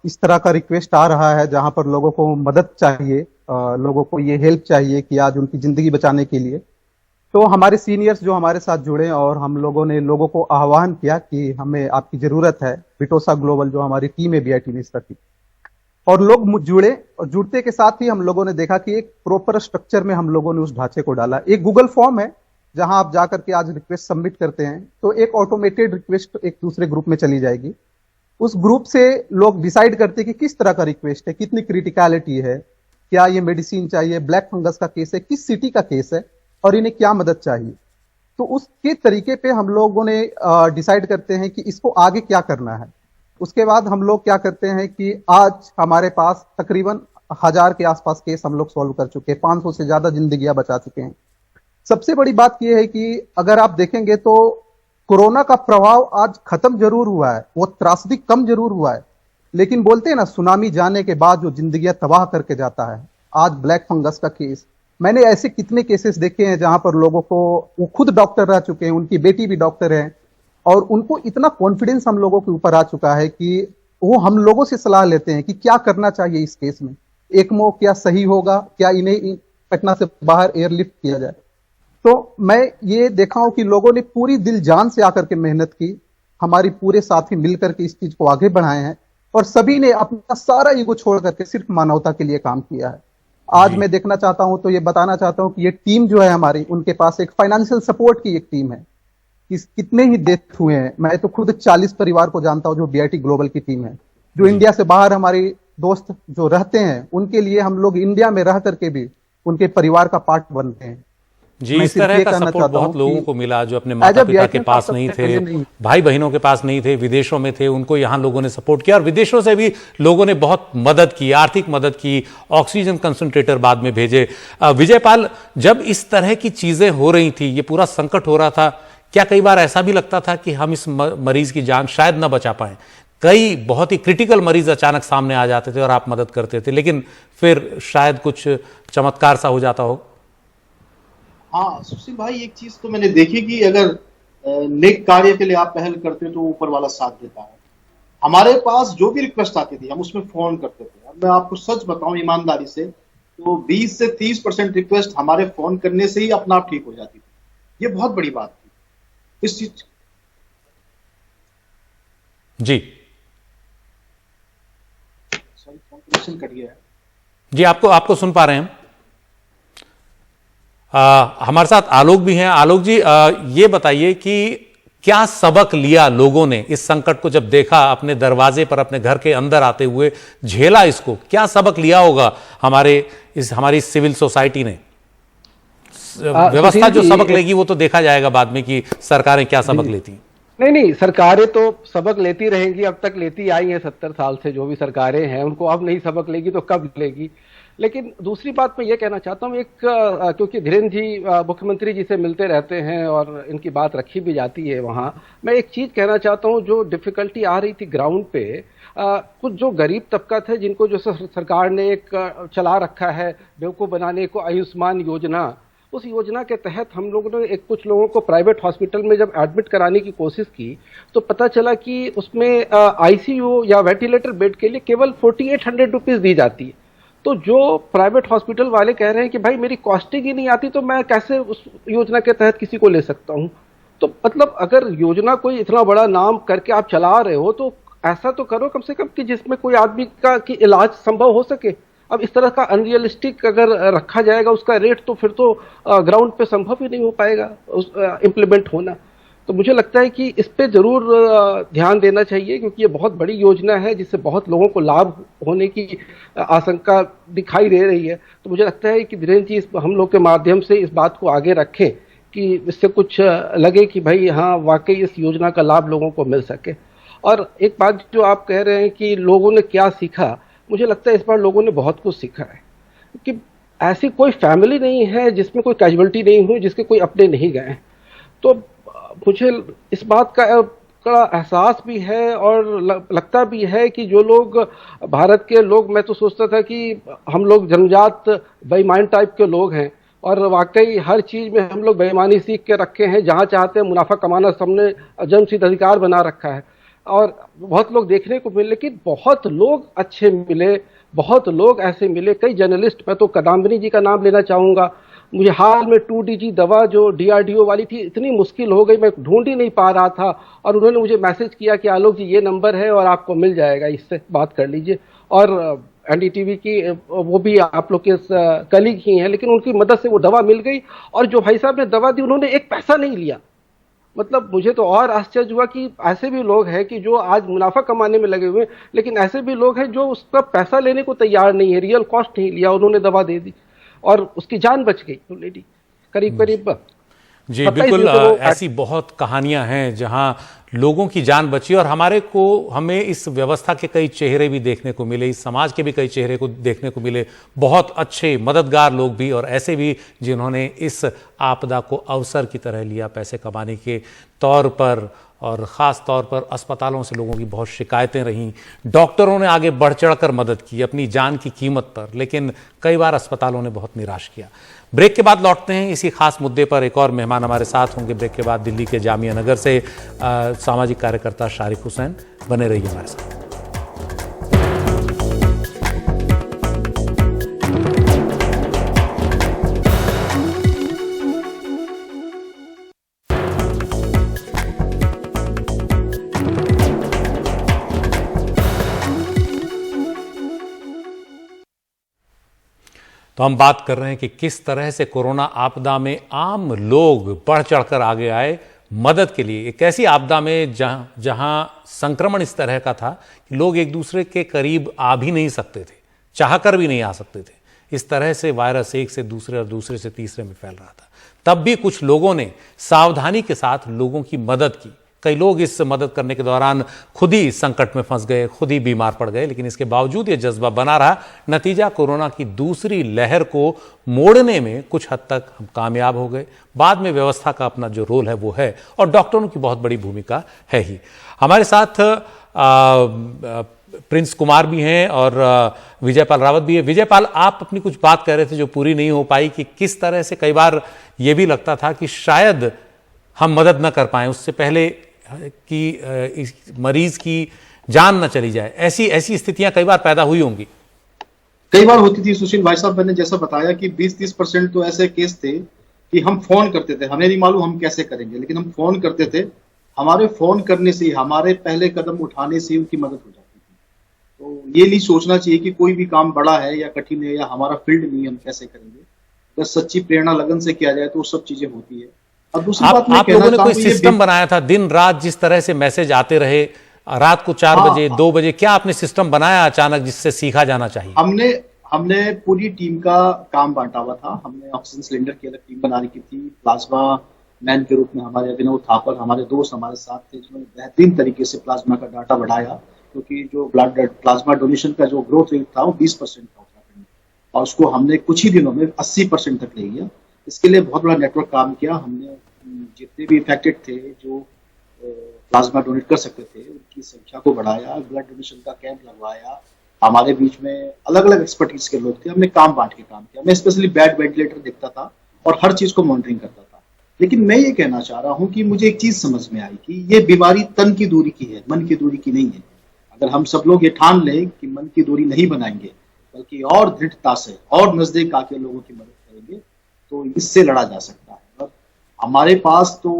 G: इस तरह का रिक्वेस्ट आ रहा है जहां पर लोगों को मदद चाहिए, लोगों को ये हेल्प चाहिए कि आज उनकी जिंदगी बचाने के लिए, तो हमारे सीनियर्स जो हमारे साथ जुड़े और हम लोगों ने लोगों को आह्वान किया कि हमें आपकी जरूरत है। विटोसा ग्लोबल जो हमारी टीम है BIT मिश्रा की, और लोग जुड़े, और जुड़ते के साथ ही हम लोगों ने देखा कि एक प्रॉपर स्ट्रक्चर में हम लोगों ने उस ढांचे को डाला। एक गूगल फॉर्म है जहां आप जाकर के आज रिक्वेस्ट सबमिट करते हैं तो एक ऑटोमेटेड रिक्वेस्ट एक दूसरे ग्रुप में चली जाएगी। उस ग्रुप से लोग डिसाइड करते हैं कि किस तरह का रिक्वेस्ट है, कितनी क्रिटिकलिटी है, क्या ये मेडिसिन चाहिए, ब्लैक फंगस का केस है, किस सिटी का केस है, और इन्हें क्या मदद चाहिए। तो उसके तरीके पे हम लोगों ने डिसाइड करते हैं कि इसको आगे क्या करना है। उसके बाद हम लोग क्या करते हैं कि आज हमारे पास तकरीबन 1000 के आसपास केस हम लोग सॉल्व कर चुके हैं, 500 से ज्यादा जिंदगियां बचा चुके हैं। सबसे बड़ी बात यह है कि अगर आप देखेंगे तो कोरोना का प्रभाव आज खत्म जरूर हुआ है, वो त्रासदी कम जरूर हुआ है, लेकिन बोलते हैं ना सुनामी जाने के बाद जो जिंदगियां तबाह करके जाता है। आज ब्लैक फंगस का केस, मैंने ऐसे कितने केसेस देखे हैं जहां पर लोगों को, वो खुद डॉक्टर रह चुके हैं, उनकी बेटी भी डॉक्टर है, और उनको इतना कॉन्फिडेंस हम लोगों के ऊपर आ चुका है कि वो हम लोगों से सलाह लेते हैं कि क्या करना चाहिए इस केस में, ECMO क्या सही होगा, क्या इन्हें पटना से बाहर एयरलिफ्ट किया जाए। तो मैं ये देखा हूं कि लोगों ने पूरी दिल जान से आकर के मेहनत की, हमारी पूरे साथी मिलकर के इस चीज को आगे बढ़ाए हैं, और सभी ने अपना सारा ईगो छोड़ करके सिर्फ मानवता के लिए काम किया है। आज मैं देखना चाहता हूं तो ये बताना चाहता हूं कि ये टीम जो है हमारी, उनके पास एक फाइनेंशियल सपोर्ट की एक टीम है। कितने ही डेथ हुए हैं, मैं तो खुद 40 परिवार को जानता हूं जो BIT ग्लोबल की टीम है, जो इंडिया से बाहर हमारी दोस्त जो रहते हैं उनके लिए हम लोग इंडिया में रह करके भी उनके परिवार का पार्ट बनते हैं।
A: जी, इस तरह का सपोर्ट बहुत लोगों को मिला जो अपने माता पिता के पास नहीं थे, भाई बहनों के पास नहीं थे, विदेशों में थे, उनको यहाँ लोगों ने सपोर्ट किया, और विदेशों से भी लोगों ने बहुत मदद की, आर्थिक मदद की, ऑक्सीजन कंसंट्रेटर बाद में भेजे। विजयपाल, जब इस तरह की चीजें हो रही थी, ये पूरा संकट हो रहा था, क्या कई बार ऐसा भी लगता था कि हम इस मरीज की जान शायद न बचा पाए? कई बहुत ही क्रिटिकल मरीज अचानक सामने आ जाते थे और आप मदद करते थे, लेकिन फिर शायद कुछ चमत्कार सा हो जाता हो।
C: हाँ सुशील भाई, एक चीज तो मैंने देखी कि अगर नेक कार्य के लिए आप पहल करते हो तो ऊपर वाला साथ देता है। हमारे पास जो भी रिक्वेस्ट आती थी हम उसमें फोन करते थे। अब मैं आपको सच बताऊं ईमानदारी से, तो 20 से 30% रिक्वेस्ट हमारे फोन करने से ही अपना आप ठीक हो जाती थी। ये बहुत बड़ी बात थी। इस चीज
A: जी
C: सॉरी, कॉन्वर्सेशन कट गया है।
A: जी, आपको सुन पा रहे हैं हम। हमारे साथ आलोक भी हैं। आलोक जी, ये बताइए कि क्या सबक लिया लोगों ने इस संकट को जब देखा, अपने दरवाजे पर अपने घर के अंदर आते हुए झेला इसको, क्या सबक लिया होगा हमारी सिविल सोसाइटी ने? व्यवस्था जो सबक लेगी वो तो देखा जाएगा बाद में कि सरकारें क्या सबक लेती हैं।
E: नहीं, सरकारें तो सबक लेती रहेंगी, अब तक लेती आई हैं 70 साल से। जो भी सरकारें हैं उनको अब नहीं सबक लेगी तो कब लेगी। लेकिन दूसरी बात मैं ये कहना चाहता हूँ, क्योंकि धीरेन्द्र जी मुख्यमंत्री जी से मिलते रहते हैं और इनकी बात रखी भी जाती है वहाँ, मैं एक चीज़ कहना चाहता हूँ। जो डिफिकल्टी आ रही थी ग्राउंड पे, कुछ जो गरीब तबका थे जिनको जो सरकार ने एक चला रखा है बेवकूफ़ बनाने को, आयुष्मान योजना, उस योजना के तहत हम लोगों ने कुछ लोगों को प्राइवेट हॉस्पिटल में जब एडमिट कराने की कोशिश की तो पता चला कि उसमें आईसीयू या वेंटिलेटर बेड के लिए केवल 4800 रुपीज़ दी जाती है। तो जो प्राइवेट हॉस्पिटल वाले कह रहे हैं कि भाई मेरी कॉस्टिंग ही नहीं आती तो मैं कैसे उस योजना के तहत किसी को ले सकता हूं। तो मतलब अगर योजना कोई इतना बड़ा नाम करके आप चला रहे हो तो ऐसा तो करो कम से कम कि जिसमें कोई आदमी का कि इलाज संभव हो सके। अब इस तरह का अनरियलिस्टिक अगर रखा जाएगा उसका रेट, तो फिर तो ग्राउंड पे संभव ही नहीं हो पाएगा इम्प्लीमेंट होना। तो मुझे लगता है कि इस पे जरूर ध्यान देना चाहिए, क्योंकि ये बहुत बड़ी योजना है जिससे बहुत लोगों को लाभ होने की आशंका दिखाई दे रही है। तो मुझे लगता है कि धीरेन्द्र जी हम लोग के माध्यम से इस बात को आगे रखें कि इससे कुछ लगे कि भाई हाँ वाकई इस योजना का लाभ लोगों को मिल सके। और एक बात जो आप कह रहे हैं कि लोगों ने क्या सीखा, मुझे लगता है इस बार लोगों ने बहुत कुछ सीखा है कि ऐसी कोई फैमिली नहीं है जिसमें कोई कैजुअलिटी नहीं हुई, जिसके कोई अपने नहीं गए। तो मुझे इस बात का एहसास भी है और लगता भी है कि जो लोग भारत के लोग, मैं तो सोचता था कि हम लोग जन्मजात बेईमान टाइप के लोग हैं और वाकई हर चीज़ में हम लोग बेईमानी सीख के रखे हैं। जहाँ चाहते हैं मुनाफा कमाना हमने जन्मसिद्ध अधिकार बना रखा है और बहुत लोग देखने को मिले, लेकिन बहुत लोग अच्छे मिले, बहुत लोग ऐसे मिले, कई जर्नलिस्ट, मैं तो कदम्बनी जी का नाम लेना चाहूँगा। मुझे हाल में 2DG दवा जो DRDO वाली थी इतनी मुश्किल हो गई, मैं ढूंढ ही नहीं पा रहा था और उन्होंने मुझे मैसेज किया कि आलोक जी ये नंबर है और आपको मिल जाएगा, इससे बात कर लीजिए। और NDTV की वो भी आप लोग के कलीग ही हैं, लेकिन उनकी मदद से वो दवा मिल गई और जो भाई साहब ने दवा दी उन्होंने एक पैसा नहीं लिया। मतलब मुझे तो और आश्चर्य हुआ कि ऐसे भी लोग हैं कि जो आज मुनाफा कमाने में लगे हुए, लेकिन ऐसे भी लोग हैं जो उसका पैसा लेने को तैयार नहीं है, रियल कॉस्ट नहीं लिया, उन्होंने दवा दे दी और उसकी जान बच गई वो लेडी करीब।
A: जी बिल्कुल, ऐसी बहुत कहानियां हैं जहां लोगों की जान बची और हमें इस व्यवस्था के कई चेहरे भी देखने को मिले, इस समाज के भी कई चेहरे को देखने को मिले, बहुत अच्छे मददगार लोग भी और ऐसे भी जिन्होंने इस आपदा को अवसर की तरह लिया पैसे कमाने के तौर पर। और ख़ास तौर पर अस्पतालों से लोगों की बहुत शिकायतें रहीं, डॉक्टरों ने आगे बढ़ चढ़कर मदद की अपनी जान की कीमत पर, लेकिन कई बार अस्पतालों ने बहुत निराश किया। ब्रेक के बाद लौटते हैं इसी खास मुद्दे पर। एक और मेहमान हमारे साथ होंगे ब्रेक के बाद, दिल्ली के जामिया नगर से सामाजिक कार्यकर्ता शारिक हुसैन। बने रहिए हमारे साथ। तो हम बात कर रहे हैं कि किस तरह से कोरोना आपदा में आम लोग बढ़ चढ़कर आगे आए मदद के लिए। एक ऐसी आपदा में जहां संक्रमण इस तरह का था कि लोग एक दूसरे के करीब आ भी नहीं सकते थे, चाहकर भी नहीं आ सकते थे। इस तरह से वायरस एक से दूसरे और दूसरे से तीसरे में फैल रहा था। तब भी कुछ लोगों ने सावधानी के साथ लोगों की मदद की। कई लोग इस मदद करने के दौरान खुद ही संकट में फंस गए, खुद ही बीमार पड़ गए, लेकिन इसके बावजूद ये जज्बा बना रहा। नतीजा कोरोना की दूसरी लहर को मोड़ने में कुछ हद तक हम कामयाब हो गए। बाद में व्यवस्था का अपना जो रोल है वो है और डॉक्टरों की बहुत बड़ी भूमिका है ही। हमारे साथ प्रिंस कुमार भी हैं और विजयपाल रावत भी है। विजयपाल, आप अपनी कुछ बात कह रहे थे जो पूरी नहीं हो पाई कि किस तरह से कई बार ये भी लगता था कि शायद हम मदद न कर पाएं उससे पहले कि इस मरीज की जान न चली जाए। ऐसी स्थितियां कई बार पैदा हुई होंगी।
C: कई बार होती थी सुशील भाई साहब, मैंने जैसा बताया कि 20-30% तो ऐसे केस थे कि हम फोन करते थे, हमें नहीं मालूम हम कैसे करेंगे, लेकिन हम फोन करते थे, हमारे फोन करने से ही, हमारे पहले कदम उठाने से ही उनकी मदद हो जाती थी। तो ये नहीं सोचना चाहिए कि कोई भी काम बड़ा है या कठिन है या हमारा फील्ड नहीं है, हम कैसे करेंगे। अगर सच्ची प्रेरणा लगन से किया जाए तो वो सब चीजें होती है। और दूसरी बात मैं
A: आप
C: कहना
A: लोगों ने कोई
C: चाहूंगा, ये
A: सिस्टम बनाया था? दिन रात जिस तरह से मैसेज आते रहे, रात को 4
C: हाँ,
A: बजे 2 बजे, क्या आपने सिस्टम बनाया अचानक जिससे सीखा जाना चाहिए?
C: हमने पूरी टीम का काम बांटा हुआ था। हमने ऑक्सीजन सिलेंडर की अलग टीम बनाने की थी, प्लाज्मा मैन के रूप में हमारे अभिनव थापर, हमारे दोस्त हमारे साथ थे, जिन्होंने बेहतरीन तरीके से प्लाज्मा का डाटा बढ़ाया, क्योंकि जो ब्लड प्लाज्मा डोनेशन का जो ग्रोथ रेट था वो 20% था उत्तराखंड में, और उसको हमने कुछ ही दिनों में 80% तक ले गया। इसके लिए बहुत बड़ा नेटवर्क काम किया हमने। जितने भी इफेक्टेड थे, जो प्लाज्मा डोनेट कर सकते थे, उनकी संख्या को बढ़ाया, ब्लड डोनेशन का कैंप लगवाया। हमारे बीच में अलग अलग एक्सपर्टीज के लोग थे, हमने काम बांट के काम किया। मैं स्पेशली बेड वेंटिलेटर देखता था और हर चीज को मॉनिटरिंग करता था। लेकिन मैं ये कहना चाह रहा हूँ कि मुझे एक चीज समझ में आई कि ये बीमारी तन की दूरी की है, मन की दूरी की नहीं है। अगर हम सब लोग ये ठान लें कि मन की दूरी नहीं बनाएंगे, बल्कि और दृढ़ता से और नजदीक आके लोगों की मदद करेंगे, तो इससे लड़ा जा सकता है। और हमारे पास तो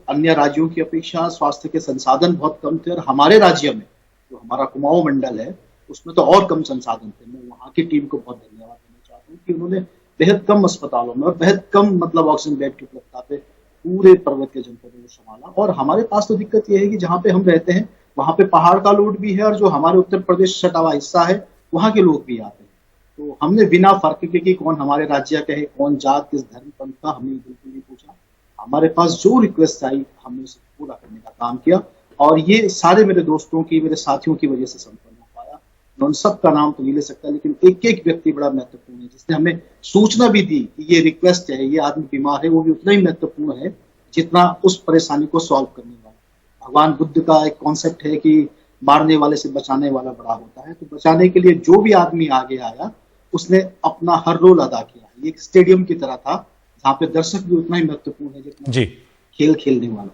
C: अन्य राज्यों की अपेक्षा स्वास्थ्य के संसाधन बहुत कम थे, और हमारे राज्य में जो हमारा कुमाऊं मंडल है उसमें तो और कम संसाधन थे। मैं वहाँ की टीम को बहुत धन्यवाद देना चाहता हूँ कि उन्होंने बेहद कम अस्पतालों में और बेहद कम मतलब ऑक्सीजन बेड की उपलब्धता पे पूरे पर्वतीय जनपदों को संभाला। और हमारे पास तो दिक्कत यह है कि जहाँ पे हम रहते हैं वहाँ पे पहाड़ का लोड भी है, और जो हमारे उत्तर प्रदेश सटा हुआ हिस्सा है वहाँ के लोग भी आते हैं। तो हमने बिना फर्क के कि कौन हमारे राज्य का है, कौन जात, किस धर्म पंथ का, हमने बिल्कुल नहीं पूछा। हमारे पास जो रिक्वेस्ट आई हमने उसे पूरा करने का काम किया, और ये सारे मेरे दोस्तों की, मेरे साथियों की वजह से संपन्न हो पाया। मैं उन सब का नाम तो नहीं ले सकता, लेकिन एक एक व्यक्ति बड़ा महत्वपूर्ण है, जिसने हमें सूचना भी दी कि ये रिक्वेस्ट है, ये आदमी बीमार है, वो भी उतना ही महत्वपूर्ण है जितना उस परेशानी को सॉल्व करने वाला। भगवान बुद्ध का एक कॉन्सेप्ट है कि मारने वाले से बचाने वाला बड़ा होता है। तो बचाने के लिए जो भी आदमी आगे आया उसने अपना हर रोल अदा किया। ये एक स्टेडियम की तरह था जहाँ पे दर्शक भी उतना ही महत्वपूर्ण है जितना
A: जी
C: खेल खेलने वाला।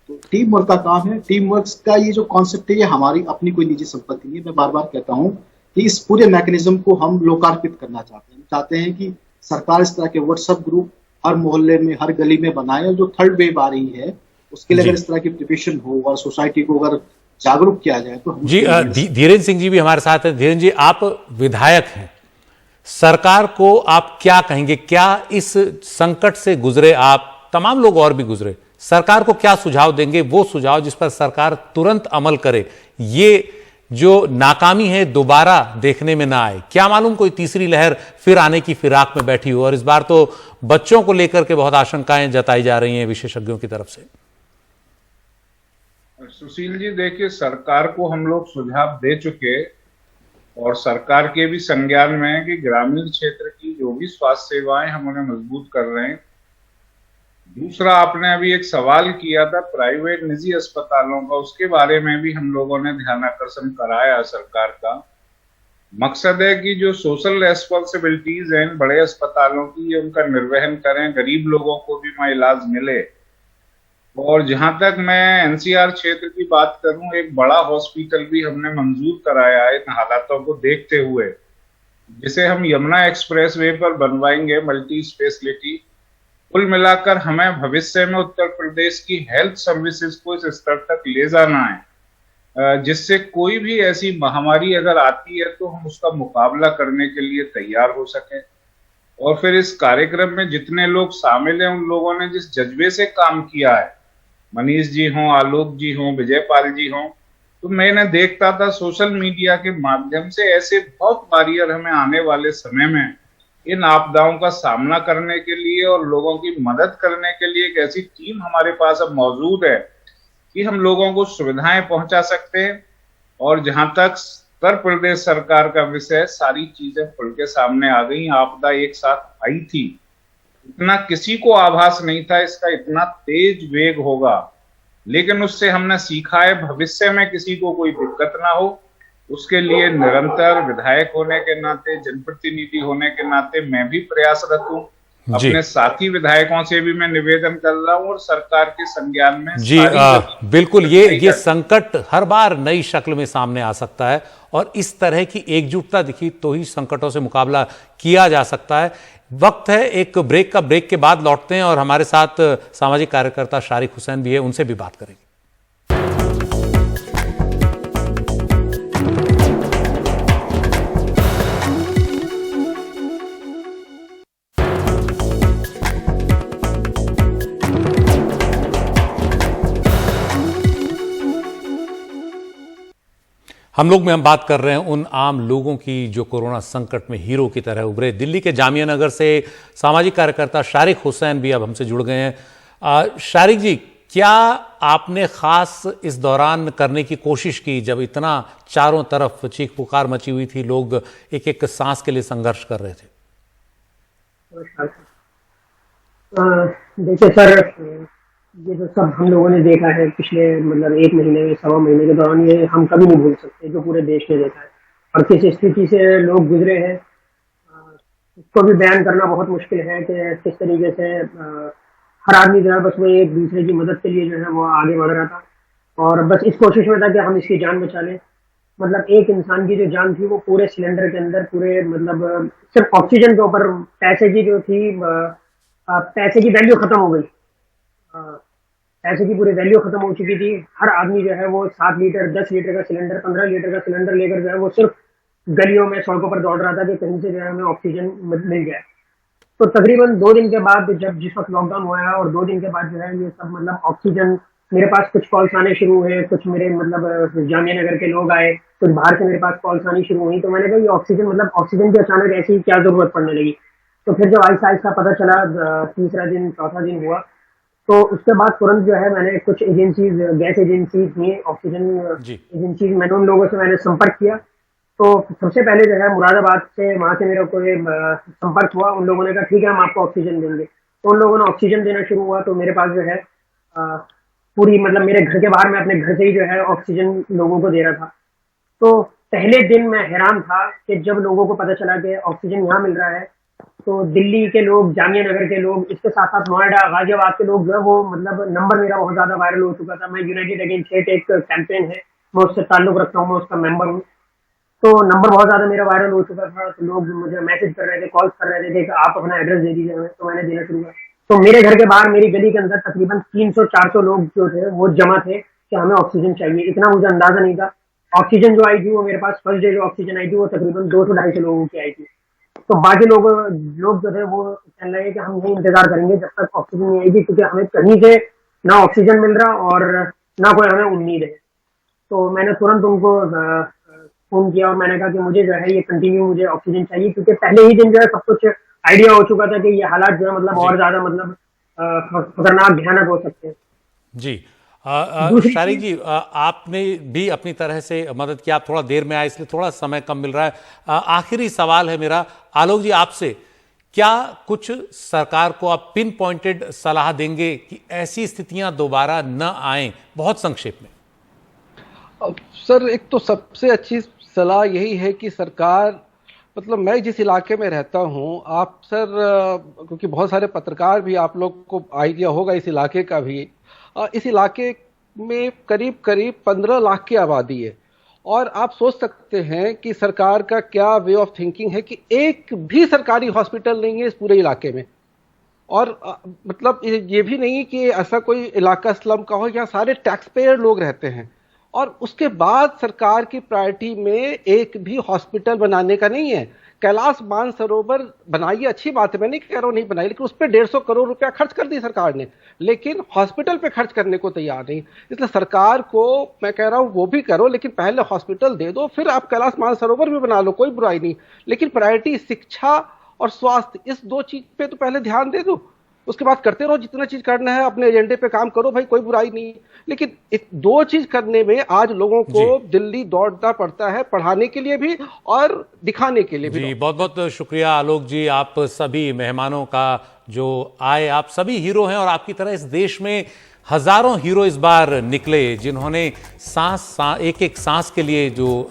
C: तो टीम वर्क का काम है। टीम वर्क का ये जो कॉन्सेप्ट है, ये हमारी अपनी कोई निजी संपत्ति नहीं है। मैं बार बार कहता हूँ कि इस पूरे मैकेनिज्म को हम लोकार्पित करना चाहते हैं। हम चाहते हैं कि सरकार इस तरह के व्हाट्सएप ग्रुप हर मोहल्ले में, हर गली में बनाए, और जो थर्ड वेव आ रही है उसके लिए अगर इस तरह की प्रिपरेशन हो और सोसाइटी को अगर जागरूक किया जाए तो हम।
A: जी धीरेन्द्र सिंह जी भी हमारे साथ हैं। धीरेन्द्र जी, आप विधायक हैं, सरकार को आप क्या कहेंगे? क्या इस संकट से गुजरे आप, तमाम लोग और भी गुजरे, सरकार को क्या सुझाव देंगे? वो सुझाव जिस पर सरकार तुरंत अमल करे, ये जो नाकामी है दोबारा देखने में ना आए। क्या मालूम कोई तीसरी लहर फिर आने की फिराक में बैठी हो, और इस बार तो बच्चों को लेकर के बहुत आशंकाएं जताई जा रही हैं विशेषज्ञों की तरफ से।
F: सुशील जी, देखिए, सरकार को हम लोग सुझाव दे चुके, और सरकार के भी संज्ञान में है कि ग्रामीण क्षेत्र की जो भी स्वास्थ्य सेवाएं हम उन्हें मजबूत कर रहे हैं। दूसरा, आपने अभी एक सवाल किया था प्राइवेट निजी अस्पतालों का, उसके बारे में भी हम लोगों ने ध्यान आकर्षण कराया सरकार का। मकसद है कि जो सोशल रेस्पॉन्सिबिलिटीज हैं बड़े अस्पतालों की, ये उनका निर्वहन करें, गरीब लोगों को भी वहाँ इलाज मिले। और जहां तक मैं एनसीआर क्षेत्र की बात करूं, एक बड़ा हॉस्पिटल भी हमने मंजूर कराया है इन हालातों को देखते हुए, जिसे हम यमुना एक्सप्रेस वे पर बनवाएंगे, मल्टी स्पेशलिटी। कुल मिलाकर हमें भविष्य में उत्तर प्रदेश की हेल्थ सर्विसेज को इस स्तर तक ले जाना है, जिससे कोई भी ऐसी महामारी अगर आती है तो हम उसका मुकाबला करने के लिए तैयार हो सके। और फिर इस कार्यक्रम में जितने लोग शामिल हैं, उन लोगों ने जिस जज्बे से काम किया है, मनीष जी हों, आलोक जी हों, विजयपाल जी हों, तो मैंने देखता था सोशल मीडिया के माध्यम से ऐसे बहुत वॉरियर हमें आने वाले समय में इन आपदाओं का सामना करने के लिए और लोगों की मदद करने के लिए एक ऐसी टीम हमारे पास अब मौजूद है कि हम लोगों को सुविधाएं पहुंचा सकते हैं। और जहां तक उत्तर प्रदेश सरकार का विषय, सारी चीजें खुल के सामने आ गई। आपदा एक साथ आई थी, इतना किसी को आभास नहीं था इसका इतना तेज वेग होगा, लेकिन उससे हमने सीखा है भविष्य में किसी को कोई दिक्कत ना हो, उसके लिए निरंतर विधायक होने के नाते, जनप्रतिनिधि होने के नाते मैं भी प्रयासरत हूँ
A: जी।
F: अपने साथी विधायकों से भी मैं निवेदन कर रहा हूं और सरकार के संज्ञान में
A: जी बिल्कुल, ये संकट हर बार नई शक्ल में सामने आ सकता है और इस तरह की एकजुटता दिखी तो ही संकटों से मुकाबला किया जा सकता है। वक्त है एक ब्रेक के बाद लौटते हैं और हमारे साथ सामाजिक कार्यकर्ता शारिक हुसैन भी है, उनसे भी बात करेंगे। हम बात कर रहे हैं उन आम लोगों की जो कोरोना संकट में हीरो की तरह उभरे। दिल्ली के जामिया नगर से सामाजिक कार्यकर्ता शारिक हुसैन भी अब हमसे जुड़ गए हैं। शारिक जी, क्या आपने खास इस दौरान करने की कोशिश की जब इतना चारों तरफ चीख पुकार मची हुई थी, लोग एक एक सांस के लिए संघर्ष कर रहे थे?
H: देखिए सर, ये जो सब हम लोगों ने देखा है पिछले मतलब 1 महीने सवा महीने के दौरान, ये हम कभी नहीं भूल सकते जो पूरे देश ने देखा है और किस स्थिति से लोग गुजरे हैं। इसको भी बयान करना बहुत मुश्किल है कि किस तरीके से हर आदमी जो है बस वो एक दूसरे की मदद के लिए जो है वो आगे बढ़ रहा था और बस इस कोशिश में था कि हम इसकी जान बचा लें। मतलब एक इंसान की जो जान थी वो पूरे सिलेंडर के अंदर पूरे मतलब सिर्फ ऑक्सीजन के ऊपर पैसे की जो थी, पैसे की वैल्यू खत्म हो गई। पैसे की पूरी वैल्यू खत्म हो चुकी थी। हर आदमी जो है वो 7 लीटर 10 लीटर का सिलेंडर 15 लीटर का सिलेंडर लेकर जो है वो सिर्फ गलियों में सड़कों पर दौड़ रहा था कि कहीं से जो है हमें ऑक्सीजन मिल जाए। तो तकरीबन 2 दिन के बाद जब जिस वक्त लॉकडाउन हुआ है और 2 दिन के बाद जो है ये सब मतलब ऑक्सीजन, मेरे पास कुछ कॉल्स आने शुरू हुए, कुछ मेरे मतलब जामिया नगर के लोग आए, कुछ बाहर से मेरे पास कॉल्स आनी शुरू हुई। तो मैंने कहा ये ऑक्सीजन मतलब ऑक्सीजन की अचानक ऐसी क्या जरूरत पड़ने लगी। तो फिर जब आहिस्ता आहिस्ता पता चला, तीसरा दिन चौथा दिन हुआ, तो उसके बाद तुरंत जो है मैंने कुछ एजेंसीज, गैस एजेंसीज में ऑक्सीजन एजेंसीज, मैंने उन लोगों से मैंने संपर्क किया। तो सबसे पहले जो है मुरादाबाद से, वहां से मेरे को संपर्क हुआ। उन लोगों ने कहा ठीक है हम आपको ऑक्सीजन देंगे। तो उन लोगों ने ऑक्सीजन देना शुरू हुआ। तो मेरे पास जो है पूरी मतलब मेरे घर के बाहर मैं अपने घर से ही जो है ऑक्सीजन लोगों को दे रहा था। तो पहले दिन मैं हैरान था कि जब लोगों को पता चला कि ऑक्सीजन यहाँ मिल रहा है, तो दिल्ली के लोग, जामिया नगर के लोग, इसके साथ साथ नोएडा, गाजियाबाद के लोग जो है वो मतलब नंबर मेरा बहुत ज्यादा वायरल हो चुका था। मैं यूनाइटेड अगेंस्ट हेट एक कैंपेन है, मैं उससे ताल्लुक रखता हूँ, मैं उसका मेंबर हूँ। तो नंबर बहुत ज्यादा मेरा वायरल हो चुका था। तो लोग मुझे मैसेज कर रहे थे, कॉल कर रहे थे कि आप अपना एड्रेस दे दीजिए हमें। तो मैंने देना शुरू किया। तो मेरे घर के बाहर, मेरी गली के अंदर तकरीबन 300-400 लोग जो थे वो जमा थे कि हमें ऑक्सीजन चाहिए। इतना मुझे अंदाजा नहीं था। ऑक्सीजन जो आई थी वो मेरे पास फर्स्ट डे जो ऑक्सीजन आई थी वो तकरीबन 200-250 लोगों की आई थी। तो बाकी लोग जो थे वो कहने लगे कि हम यही इंतजार करेंगे जब तक ऑक्सीजन नहीं आएगी, क्योंकि हमें कहीं से ना ऑक्सीजन मिल रहा और ना कोई हमें उम्मीद है। तो मैंने तुरंत उनको फोन किया और मैंने कहा कि मुझे जो है ये कंटिन्यू मुझे ऑक्सीजन चाहिए, क्योंकि पहले ही दिन जो है सब कुछ आइडिया हो चुका था कि ये हालात जो है मतलब और ज्यादा मतलब खतरनाक, भयानक हो सकते हैं।
A: जी शारिक जी, आपने भी अपनी तरह से मदद की। आप थोड़ा देर में आए इसलिए थोड़ा समय कम मिल रहा है। आखिरी सवाल है मेरा आलोक जी आपसे, क्या कुछ सरकार को आप पिन पॉइंटेड सलाह देंगे कि ऐसी स्थितियां दोबारा न आए? बहुत संक्षेप में।
E: सर, एक तो सबसे अच्छी सलाह यही है कि सरकार, मतलब मैं जिस इलाके में रहता हूं, आप सर, क्योंकि बहुत सारे पत्रकार भी, आप लोग को आइडिया होगा इस इलाके का भी, इस इलाके में करीब करीब 15 लाख की आबादी है। और आप सोच सकते हैं कि सरकार का क्या वे ऑफ थिंकिंग है कि एक भी सरकारी हॉस्पिटल नहीं है इस पूरे इलाके में। और मतलब ये भी नहीं कि ऐसा कोई इलाका स्लम का हो, यहाँ सारे टैक्स पेयर लोग रहते हैं। और उसके बाद सरकार की प्रायोरिटी में एक भी हॉस्पिटल बनाने का नहीं है। कैलाश मानसरोवर बनाइए, अच्छी बात है, मैं नहीं कह रहा हूं नहीं बनाई, लेकिन उस पर 150 करोड़ रुपया खर्च कर दी सरकार ने, लेकिन हॉस्पिटल पे खर्च करने को तैयार नहीं। इसलिए सरकार को मैं कह रहा हूं वो भी करो, लेकिन पहले हॉस्पिटल दे दो, फिर आप कैलाश मानसरोवर भी बना लो, कोई बुराई नहीं। लेकिन प्रायोरिटी शिक्षा और स्वास्थ्य, इस 2 चीज पे तो पहले ध्यान दे दो। उसके बाद करते रहो जितना चीज करना है, अपने एजेंडे पे काम करो भाई, कोई बुराई नहीं। लेकिन 2 चीज करने में आज लोगों को दिल्ली दौड़ना पड़ता है, पढ़ाने के लिए भी और दिखाने के लिए भी।
A: जी बहुत बहुत शुक्रिया आलोक जी, आप सभी मेहमानों का जो आए। आप सभी हीरो हैं और आपकी तरह इस देश में हजारों हीरो इस बार निकले, जिन्होंने एक एक सांस के लिए जो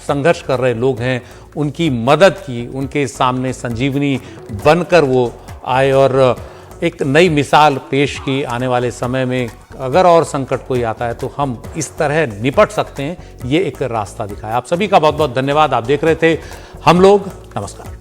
A: संघर्ष कर रहे लोग हैं उनकी मदद की, उनके सामने संजीवनी बनकर वो आए और एक नई मिसाल पेश की। आने वाले समय में अगर और संकट कोई आता है तो हम इस तरह निपट सकते हैं, ये एक रास्ता दिखाया। आप सभी का बहुत बहुत धन्यवाद। आप देख रहे थे हम लोग। नमस्कार।